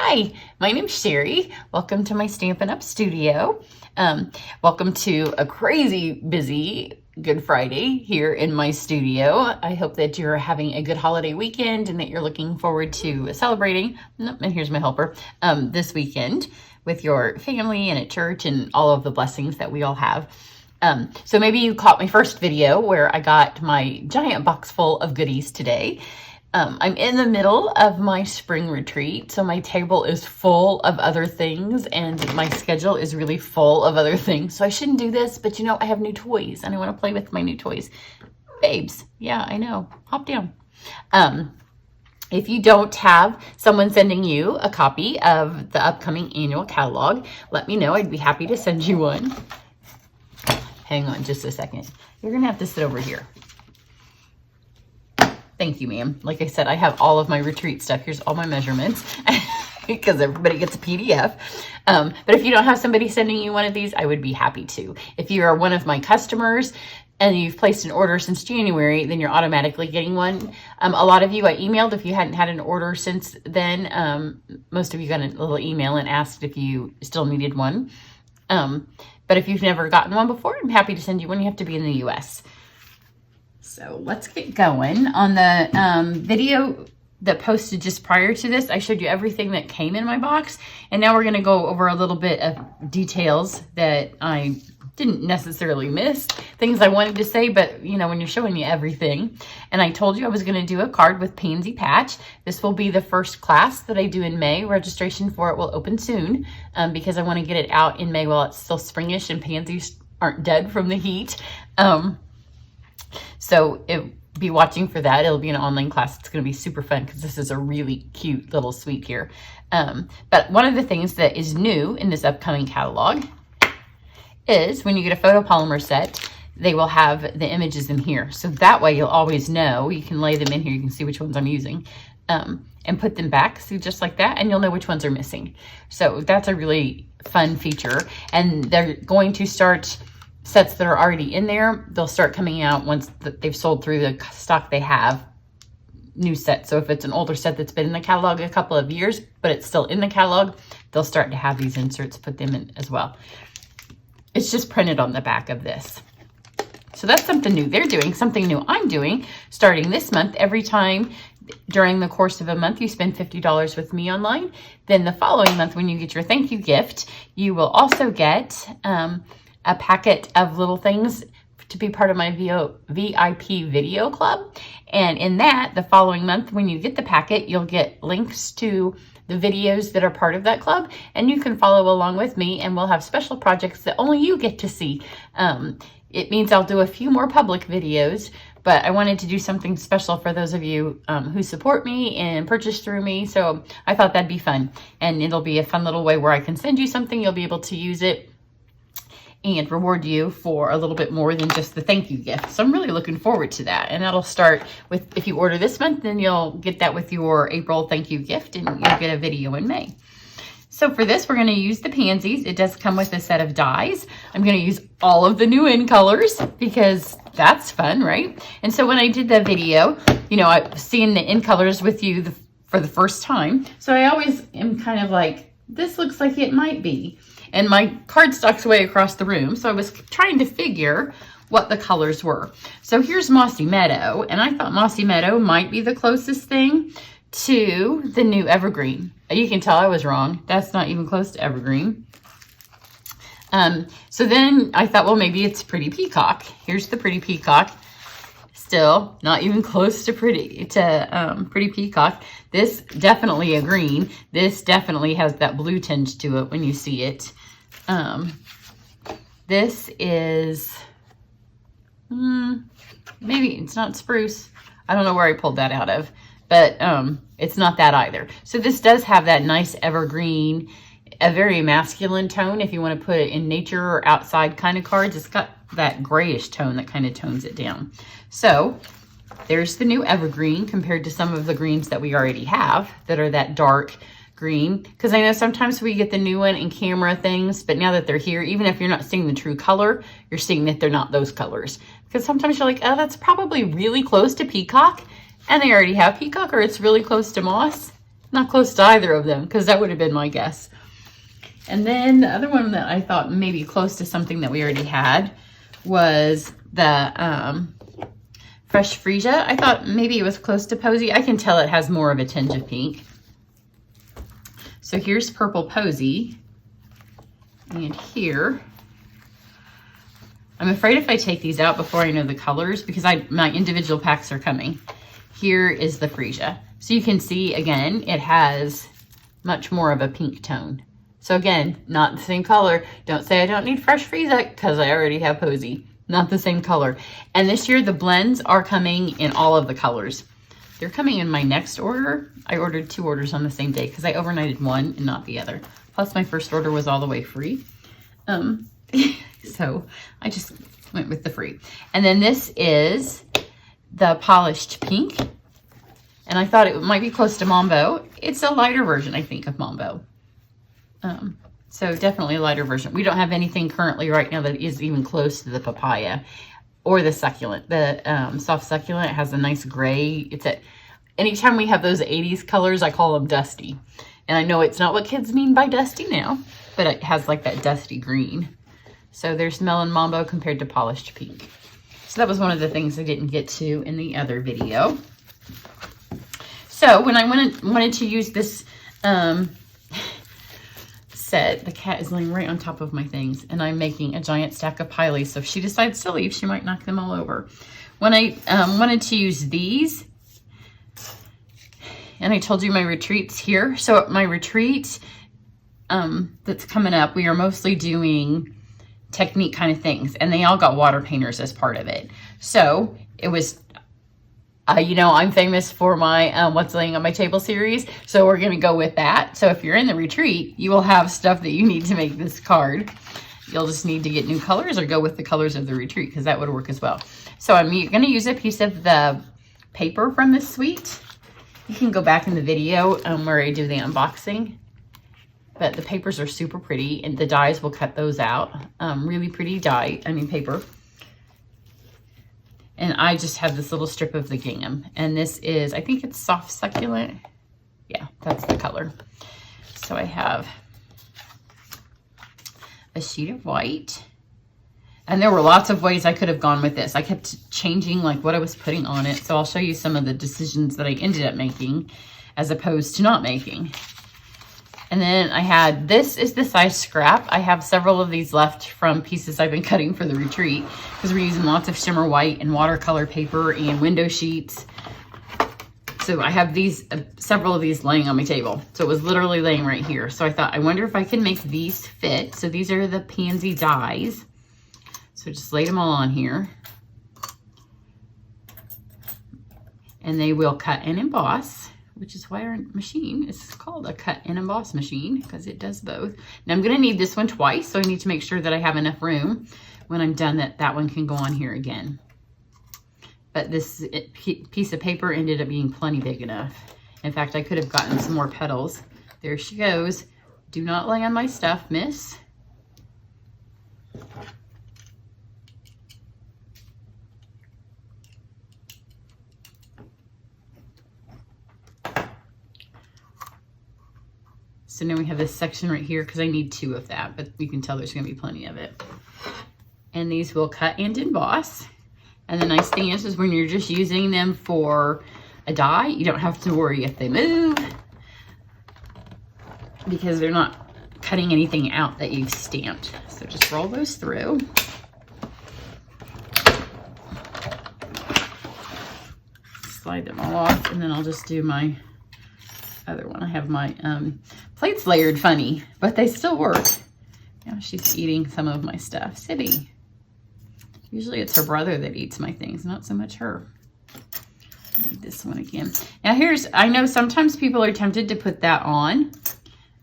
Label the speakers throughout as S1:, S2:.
S1: Hi, my name's Cheri. Welcome to my Stampin' Up! Studio. Welcome to a crazy busy Good Friday here in my studio. I hope that you're having a good holiday weekend and that you're looking forward to celebrating, and here's my helper, this weekend with your family and at church and all of the blessings that we all have. So maybe you caught my first video where I got my giant box full of goodies today. I'm in the middle of my spring retreat, so my table is full of other things and my schedule is really full of other things. So I shouldn't do this, but you know, I have new toys and I want to play with my new toys. Babes, yeah, I know, hop down. If you don't have someone sending you a copy of the upcoming annual catalog, let me know. I'd be happy to send you one. Hang on just a second. You're gonna have to sit over here. Thank you, ma'am. Like I said, I have all of my retreat stuff. Here's all my measurements because everybody gets a PDF. But if you don't have somebody sending you one of these, I would be happy to. If you are one of my customers and you've placed an order since January, then you're automatically getting one. A lot of you I emailed if you hadn't had an order since then. Most of you got a little email and asked if you still needed one. But if you've never gotten one before, I'm happy to send you one. You have to be in the US. So let's get going. On the video that posted just prior to this, I showed you everything that came in my box. And now we're going to go over a little bit of details that I didn't necessarily miss. Things I wanted to say, but you know, when you're showing you everything. And I told you I was going to do a card with Pansy patch. This will be the first class that I do in May. Registration for it will open soon because I want to get it out in May while it's still springish and pansies aren't dead from the heat. So be watching for that. It'll be an online class. It's going to be super fun because this is a really cute little suite here. But one of the things that is new in this upcoming catalog is when you get a photopolymer set, they will have the images in here. So that way you'll always know. You can lay them in here. You can see which ones I'm using and put them back. See, just like that. And you'll know which ones are missing. So that's a really fun feature. And they're going to start sets that are already in there. They'll start coming out once they've sold through the stock they have. New set. So if it's an older set that's been in the catalog a couple of years, but it's still in the catalog, they'll start to have these inserts, put them in as well. It's just printed on the back of this. So that's something new they're doing, something new I'm doing starting this month. Every time during the course of a month you spend $50 with me online, then the following month when you get your thank you gift, you will also get a packet of little things to be part of my VIP video club. And in that, the following month, when you get the packet, you'll get links to the videos that are part of that club. And you can follow along with me and we'll have special projects that only you get to see. It means I'll do a few more public videos, but I wanted to do something special for those of you who support me and purchase through me. So I thought that'd be fun. And it'll be a fun little way where I can send you something. You'll be able to use it and reward you for a little bit more than just the thank you gift. So I'm really looking forward to that. And that'll start with, if you order this month, then you'll get that with your April thank you gift and you'll get a video in May. So for this, we're gonna use the pansies. It does come with a set of dies. I'm gonna use all of the new in colors because that's fun, right? And so when I did the video, you know, I've seen the in colors with you for the first time. So I always am kind of like, this looks like it might be. And my cardstock's way across the room. So I was trying to figure what the colors were. So here's Mossy Meadow. And I thought Mossy Meadow might be the closest thing to the new Evergreen. You can tell I was wrong. That's not even close to Evergreen. So then I thought, well, maybe it's Pretty Peacock. Here's the Pretty Peacock. Still not even close to Pretty Peacock. This definitely a green. This definitely has that blue tinge to it when you see it. This is maybe it's not spruce. I don't know where I pulled that out of, but it's not that either. So this does have that nice evergreen, a very masculine tone if you want to put it in nature or outside kind of cards. It's got that grayish tone that kind of tones it down. So there's the new evergreen compared to some of the greens that we already have that are that dark green. Because I know sometimes we get the new one in camera things, but now that they're here, even if you're not seeing the true color, you're seeing that they're not those colors. Because sometimes you're like, oh, that's probably really close to peacock, and they already have peacock, or it's really close to moss. Not close to either of them, because that would have been my guess. And then the other one that I thought maybe close to something that we already had was the Fresh Freesia. I thought maybe it was close to Posy. I can tell it has more of a tinge of pink. So here's Purple Posy. And here, I'm afraid if I take these out before I know the colors, because my individual packs are coming. Here is the Freesia. So you can see, again, it has much more of a pink tone. So again, not the same color. Don't say I don't need Fresh Freesia, because I already have Posy. Not the same color. And this year, the blends are coming in all of the colors. They're coming in my next order. I ordered 2 orders on the same day, because I overnighted one and not the other. Plus, my first order was all the way free. So I just went with the free. And then this is the Polished Pink. And I thought it might be close to Mambo. It's a lighter version, I think, of Mambo. So definitely a lighter version. We don't have anything currently right now that is even close to the papaya or the succulent. The soft succulent has a nice gray. Anytime we have those 80s colors, I call them dusty. And I know it's not what kids mean by dusty now, but it has like that dusty green. So there's Melon Mambo compared to Polished Pink. So that was one of the things I didn't get to in the other video. So when I wanted to use this set, the cat is laying right on top of my things, and I'm making a giant stack of piles. So if she decides to leave, she might knock them all over. When I wanted to use these, and I told you my retreats here. So my retreat that's coming up, we are mostly doing technique kind of things, and they all got water painters as part of it. So it was, you know, I'm famous for my What's Laying on My Table series, so we're going to go with that. So if you're in the retreat, you will have stuff that you need to make this card. You'll just need to get new colors or go with the colors of the retreat, because that would work as well. So I'm going to use a piece of the paper from this suite. You can go back in the video where I do the unboxing. But the papers are super pretty, and the dies will cut those out. Really pretty paper. And I just have this little strip of the gingham. And this is, I think it's soft succulent. Yeah, that's the color. So I have a sheet of white. And there were lots of ways I could have gone with this. I kept changing like what I was putting on it. So I'll show you some of the decisions that I ended up making as opposed to not making. And then I had, this is the size scrap. I have several of these left from pieces I've been cutting for the retreat, because we're using lots of shimmer white and watercolor paper and window sheets. So I have these, several of these laying on my table. So it was literally laying right here. So I thought, I wonder if I can make these fit. So these are the Pansy dies. So just laid them all on here. And they will cut and emboss, which is why our machine is called a cut and emboss machine, because it does both. Now I'm going to need this one twice, so I need to make sure that I have enough room when I'm done that one can go on here again. But this piece of paper ended up being plenty big enough. In fact, I could have gotten some more petals. There she goes. Do not lay on my stuff, miss. So now we have this section right here, because I need 2 of that, but you can tell there's going to be plenty of it. And these will cut and emboss. And the nice thing is when you're just using them for a die, you don't have to worry if they move, because they're not cutting anything out that you've stamped. So just roll those through. Slide them all off, and then I'll just do my other one. I have my plates layered funny, but they still work. Now she's eating some of my stuff. Sibby. Usually it's her brother that eats my things, not so much her. I need this one again. Now I know sometimes people are tempted to put that on.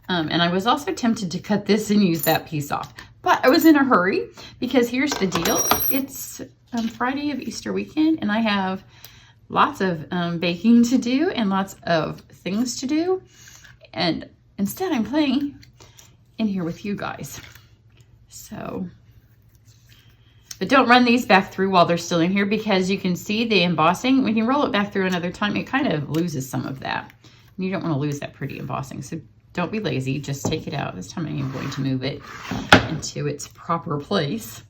S1: And I was also tempted to cut this and use that piece off. But I was in a hurry, because here's the deal. It's Friday of Easter weekend, and I have lots of baking to do and lots of things to do. And instead I'm playing in here with you guys. So, but don't run these back through while they're still in here, because you can see the embossing. When you roll it back through another time, it kind of loses some of that. And you don't want to lose that pretty embossing. So don't be lazy. Just take it out. This time I am going to move it into its proper place.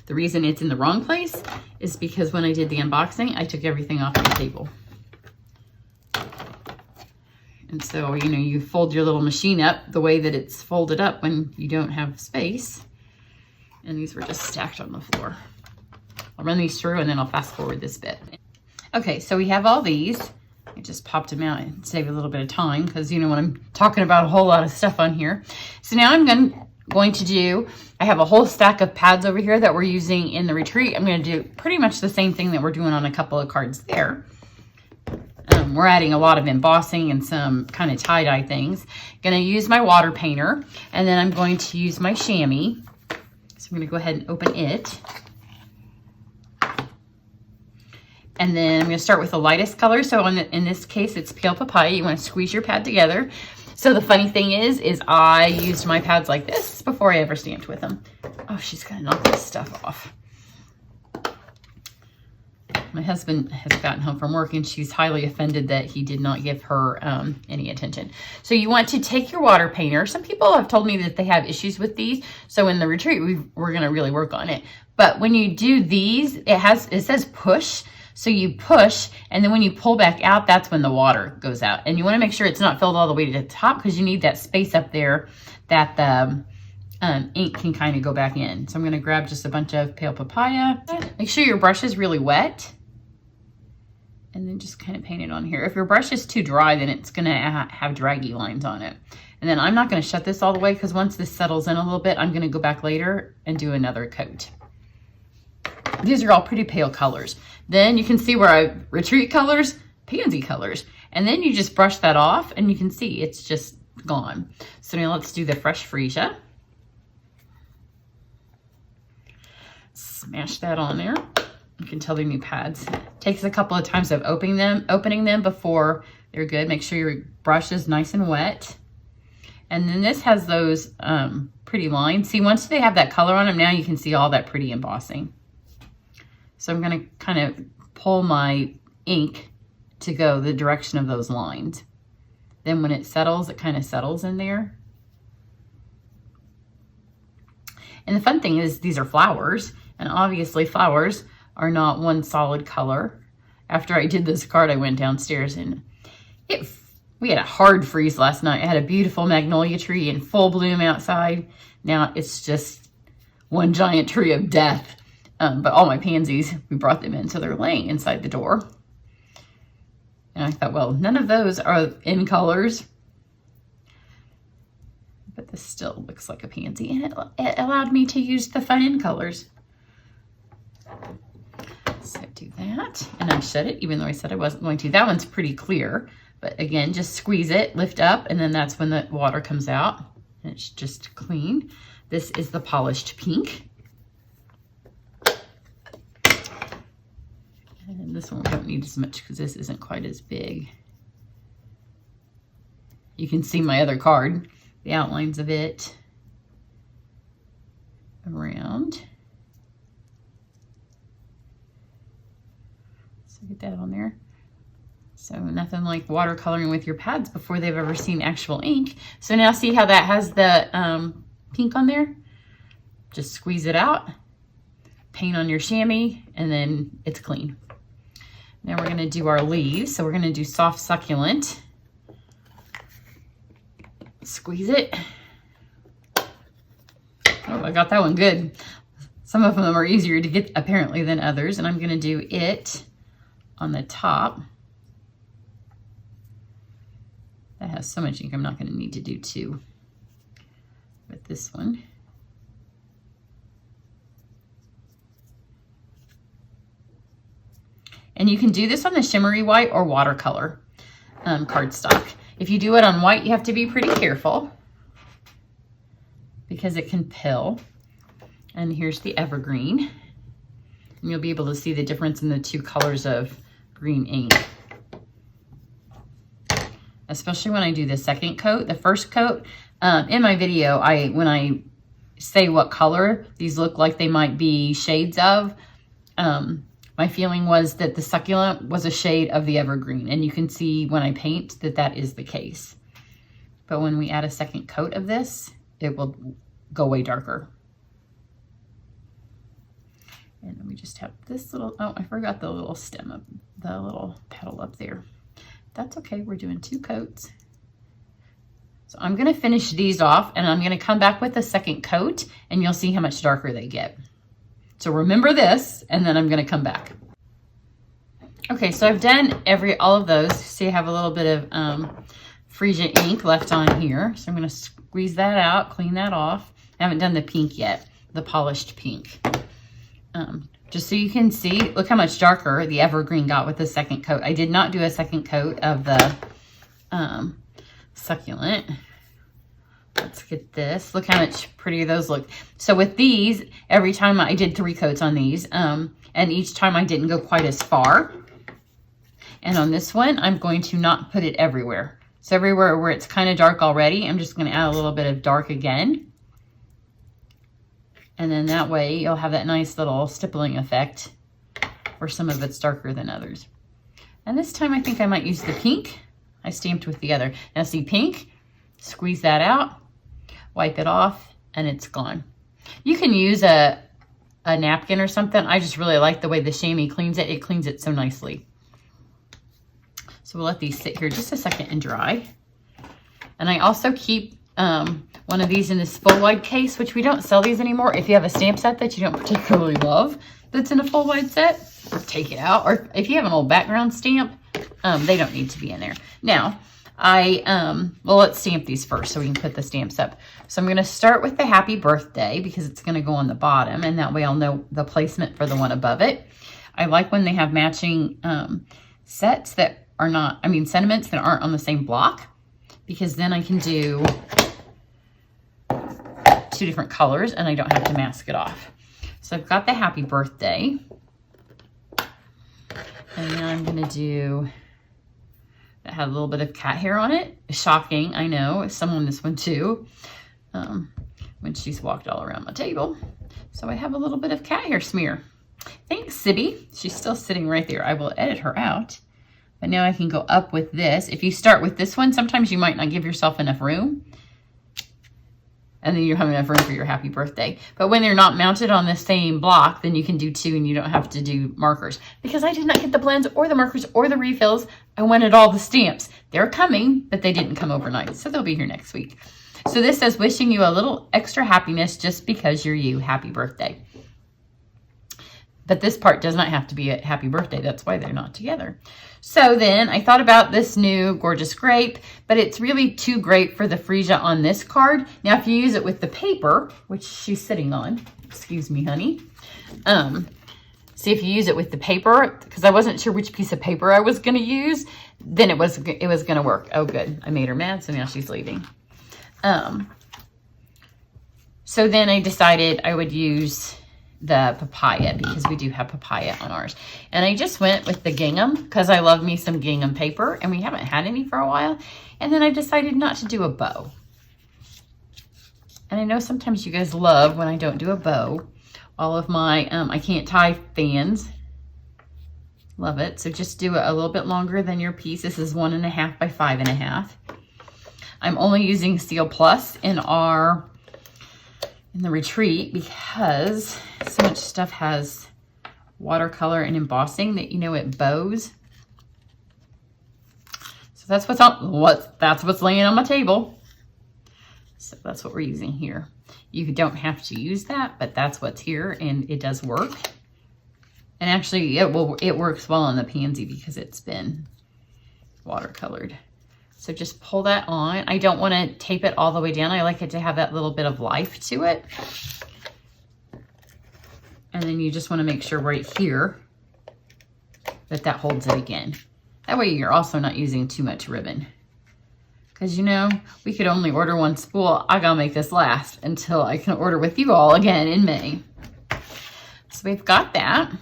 S1: The reason it's in the wrong place is because when I did the unboxing, I took everything off the table. And so, you know, you fold your little machine up the way that it's folded up when you don't have space. And these were just stacked on the floor. I'll run these through and then I'll fast forward this bit. Okay, so we have all these. I just popped them out and save a little bit of time because, you know, when I'm talking about a whole lot of stuff on here. So now I'm going to do, I have a whole stack of pads over here that we're using in the retreat. I'm going to do pretty much the same thing that we're doing on a couple of cards there. We're adding a lot of embossing and some kind of tie-dye things. Going to use my water painter, and then I'm going to use my chamois. So I'm going to go ahead and open it. And then I'm going to start with the lightest color. So in this case, it's Pale Papaya. You want to squeeze your pad together. So the funny thing is I used my pads like this before I ever stamped with them. Oh, she's going to knock this stuff off. My husband has gotten home from work and she's highly offended that he did not give her any attention. So you want to take your water painter. Some people have told me that they have issues with these. So in the retreat, we're going to really work on it. But when you do these, it says push. So you push, and then when you pull back out, that's when the water goes out. And you want to make sure it's not filled all the way to the top because you need that space up there that the ink can kind of go back in. So I'm going to grab just a bunch of Pale Papaya. Make sure your brush is really wet. And then just kind of paint it on here. If your brush is too dry, then it's going to have draggy lines on it. And then I'm not going to shut this all the way because once this settles in a little bit, I'm going to go back later and do another coat. These are all pretty pale colors. Then you can see where I retreat colors, pansy colors. And then you just brush that off and you can see it's just gone. So now let's do the fresh freesia. Smash that on there. You can tell they're new pads. Takes a couple of times of opening them before they're good. Make sure your brush is nice and wet. And then this has those pretty lines. See, once they have that color on them, now you can see all that pretty embossing. So I'm going to kind of pull my ink to go the direction of those lines. Then when it settles, it kind of settles in there. And the fun thing is these are flowers, and obviously flowers are not one solid color. After I did this card, I went downstairs and we had a hard freeze last night. I had a beautiful magnolia tree in full bloom outside. Now it's just one giant tree of death. But all my pansies, we brought them in, so they're laying inside the door. And I thought, well, none of those are in colors. But this still looks like a pansy, and it allowed me to use the fun in colors. So do that, and I shut it, even though I said I wasn't going to. That one's pretty clear, but again, just squeeze it, lift up, and then that's when the water comes out. And it's just clean. This is the polished pink. And this one we don't need as much because this isn't quite as big. You can see my other card, the outlines of it around. So get that on there. So nothing like watercoloring with your pads before they've ever seen actual ink. So now see how that has the pink on there? Just squeeze it out, paint on your chamois, and then it's clean. Now we're going to do our leaves. So we're going to do soft succulent. Squeeze it. Oh, I got that one good. Some of them are easier to get apparently than others. And I'm going to do it on the top. That has so much ink, I'm not going to need to do two with this one. And you can do this on the shimmery white or watercolor cardstock. If you do it on white, you have to be pretty careful because it can pill. And here's the evergreen. And you'll be able to see the difference in the two colors of green ink. Especially when I do the second coat. The first coat, in my video, when I say what color these look like they might be shades of, when My feeling was that the succulent was a shade of the evergreen, and you can see when I paint that that is the case. But when we add a second coat of this, it will go way darker. And then we just have this little, oh, I forgot the little stem of the little petal up there. That's okay, we're doing 2 coats. So I'm gonna finish these off, and I'm gonna come back with a second coat, and you'll see how much darker they get. So remember this, and then I'm gonna come back. Okay, so I've done all of those. See, I have a little bit of Freesia ink left on here. So I'm gonna squeeze that out, clean that off. I haven't done the pink yet, the polished pink. Just so you can see, look how much darker the evergreen got with the second coat. I did not do a second coat of the succulent. Let's get this. Look how much prettier those look. So with these, every time I did 3 coats on these, and each time I didn't go quite as far. And on this one, I'm going to not put it everywhere. So everywhere where it's kind of dark already, I'm just going to add a little bit of dark again. And then that way you'll have that nice little stippling effect where some of it's darker than others. And this time I think I might use the pink. I stamped with the other. Now see, pink, squeeze that out, wipe it off, and it's gone. You can use a napkin or something. I just really like the way the chamois cleans it. It cleans it so nicely. So we'll let these sit here just a second and dry. And I also keep one of these in this full wide case, which we don't sell these anymore. If you have a stamp set that you don't particularly love that's in a full wide set, take it out. Or if you have an old background stamp, they don't need to be in there. Now, well, let's stamp these first so we can put the stamps up. So I'm going to start with the happy birthday because it's going to go on the bottom, and that way I'll know the placement for the one above it. I like when they have matching sets that are not, sentiments that aren't on the same block, because then I can do 2 different colors and I don't have to mask it off. So I've got the happy birthday. And then I'm going to do, that had a little bit of cat hair on it. Shocking, I know. Some on this one too. When she's walked all around my table. So I have a little bit of cat hair smear. Thanks, Sibby. She's still sitting right there. I will edit her out. But now I can go up with this. If you start with this one, sometimes you might not give yourself enough room. And then you have enough room for your happy birthday. But when they're not mounted on the same block, then you can do 2 and you don't have to do markers. Because I did not get the blends or the markers or the refills. I wanted all the stamps. They're coming, but they didn't come overnight. So they'll be here next week. So this says, wishing you a little extra happiness just because you're you. Happy birthday. But this part does not have to be a happy birthday. That's why they're not together. So then I thought about this new gorgeous grape, but it's really too great for the Freesia on this card. Now, if you use it with the paper, which she's sitting on, excuse me, honey. See, if you use it with the paper, because I wasn't sure which piece of paper I was going to use, then it was going to work. Oh, good. I made her mad, so now she's leaving. So then I decided I would use the papaya, because we do have papaya on ours. And I just went with the gingham because I love me some gingham paper, and we haven't had any for a while. And then I decided not to do a bow. And I know sometimes you guys love when I don't do a bow. All of my I can't tie fans. Love it. So just do it a little bit longer than your piece. This is 1.5 by 5.5. I'm only using Steel Plus in the retreat because so much stuff has watercolor and embossing that, it bows. So that's what's laying on my table. So that's what we're using here. You don't have to use that, but that's what's here, and it does work. And actually it works well on the Pansy because it's been watercolored. So just pull that on. I don't want to tape it all the way down. I like it to have that little bit of life to it. And then you just want to make sure right here that holds it again. That way you're also not using too much ribbon. Because we could only order 1 spool. I gotta make this last until I can order with you all again in May. So we've got that.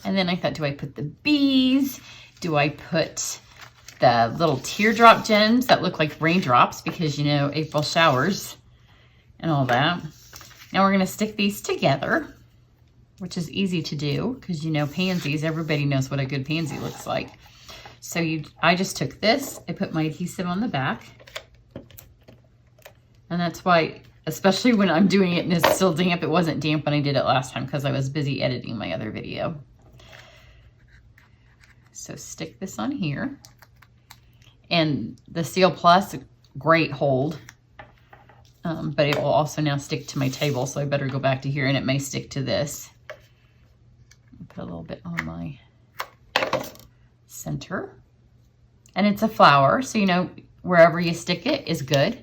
S1: And then I thought, do I put the bees? Do I put the little teardrop gems that look like raindrops? Because, April showers and all that. Now we're going to stick these together which is easy to do because you know pansies, everybody knows what a good pansy looks like. So I just took this, I put my adhesive on the back, and that's why, especially when I'm doing it and it's still damp, it wasn't damp when I did it last time because I was busy editing my other video. So stick this on here. And the Seal Plus, great hold. But it will also now stick to my table, so I better go back to here, and it may stick to this. Put a little bit on my center. And it's a flower, so you know wherever you stick it is good.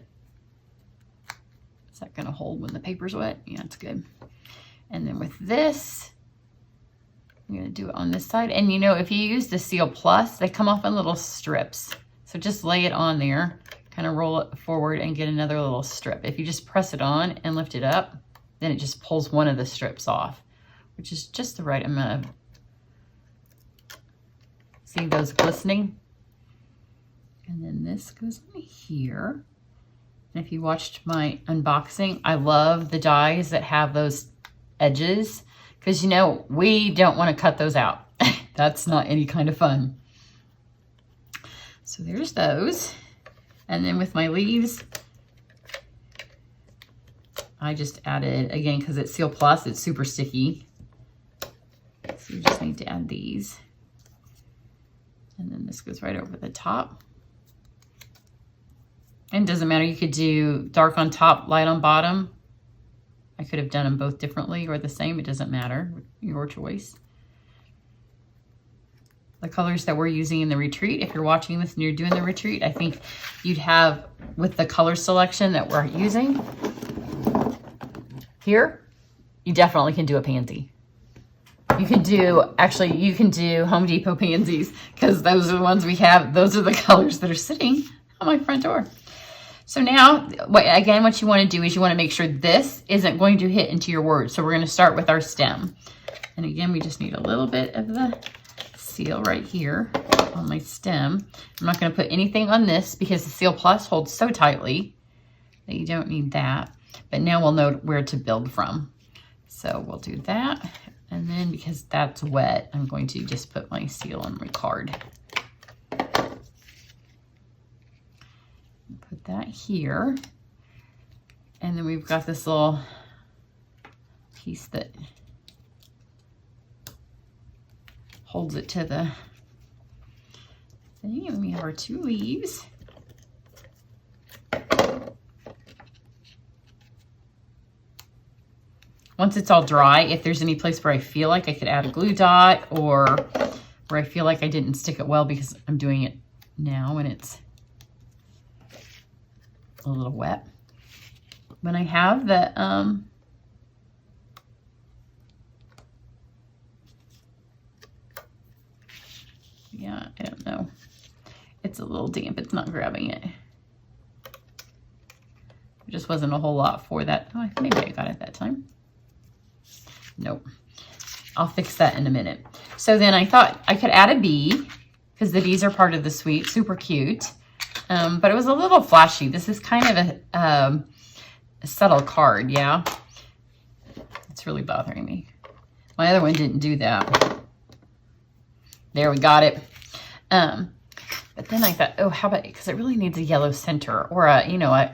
S1: Is that gonna hold when the paper's wet? Yeah, it's good. And then with this, I'm gonna do it on this side. And you know, if you use the Seal Plus, they come off in little strips. So just lay it on there, kind of roll it forward and get another little strip. If you just press it on and lift it up, then it just pulls one of the strips off, which is just the right amount of, see those glistening? And then this goes in here. And if you watched my unboxing, I love the dies that have those edges because, you know, we don't want to cut those out. That's not any kind of fun. So there's those. And then with my leaves, I just added, again, because it's Seal Plus, it's super sticky. So you just need to add these. And then this goes right over the top. And it doesn't matter, you could do dark on top, light on bottom. I could have done them both differently or the same, it doesn't matter, your choice. The colors that we're using in the retreat, if you're watching this and you're doing the retreat, I think you'd have, with the color selection that we're using here, you definitely can do a pansy. You can do, actually, you can do Home Depot pansies because those are the ones we have. Those are the colors that are sitting on my front door. So now, again, what you want to do is you want to make sure this isn't going to hit into your word. So we're going to start with our stem. And again, we just need a little bit of the seal right here on my stem. I'm not going to put anything on this because the Seal Plus holds so tightly that you don't need that. But now we'll know where to build from. So we'll do that. And then because that's wet, I'm going to just put my seal on my card. Put that here. And then we've got this little piece that holds it to the thing. And then we have our two leaves. Once it's all dry, if there's any place where I feel like I could add a glue dot or where I feel like I didn't stick it well because I'm doing it now and it's a little wet. When I have the yeah, I don't know. It's a little damp. It's not grabbing it. There just wasn't a whole lot for that. Oh, maybe I got it that time. Nope. I'll fix that in a minute. So then I thought I could add a bee because the bees are part of the suite. Super cute. But it was a little flashy. This is kind of a subtle card, yeah. It's really bothering me. My other one didn't do that. There, we got it. But then I thought, oh, how about, because it really needs a yellow center or a, you know,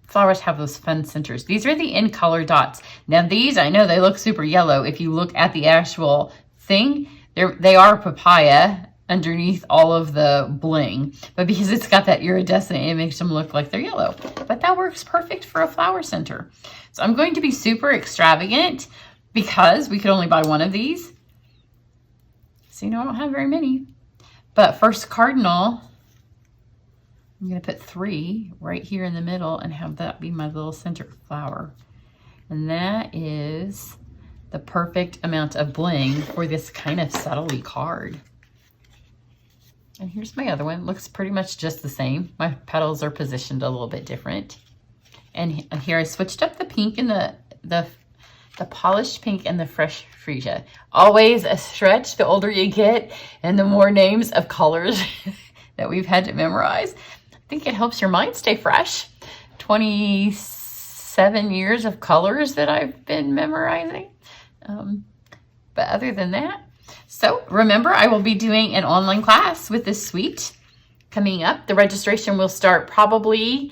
S1: flowers have those fun centers. These are the in color dots. Now these, I know they look super yellow. If you look at the actual thing, they are papaya underneath all of the bling, but because it's got that iridescent, it makes them look like they're yellow. But that works perfect for a flower center. So I'm going to be super extravagant because we could only buy one of these. So, you know, I don't have very many. But first cardinal, I'm going to put 3 right here in the middle and have that be my little center flower. And that is the perfect amount of bling for this kind of subtly card. And here's my other one. Looks pretty much just the same. My petals are positioned a little bit different. And here I switched up the pink and the polished pink and the fresh freesia. Always a stretch the older you get and the more names of colors that we've had to memorize. I think it helps your mind stay fresh. 27 years of colors that I've been memorizing. But other than that, so remember, I will be doing an online class with this suite coming up. The registration will start probably,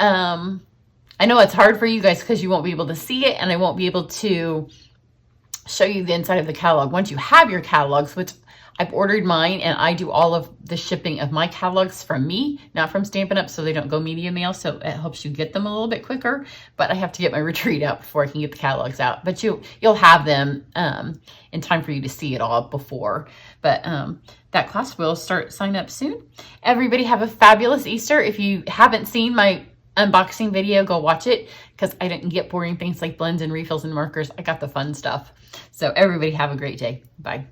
S1: I know it's hard for you guys because you won't be able to see it, and I won't be able to show you the inside of the catalog. Once you have your catalogs, which I've ordered mine, and I do all of the shipping of my catalogs from me, not from Stampin' Up, so they don't go media mail, so it helps you get them a little bit quicker. But I have to get my retreat out before I can get the catalogs out. But you'll have them in time for you to see it all before. But that class will sign up soon. Everybody have a fabulous Easter. If you haven't seen my unboxing video, go watch it, because I didn't get boring things like blends and refills and markers. I got the fun stuff. So everybody have a great day. Bye.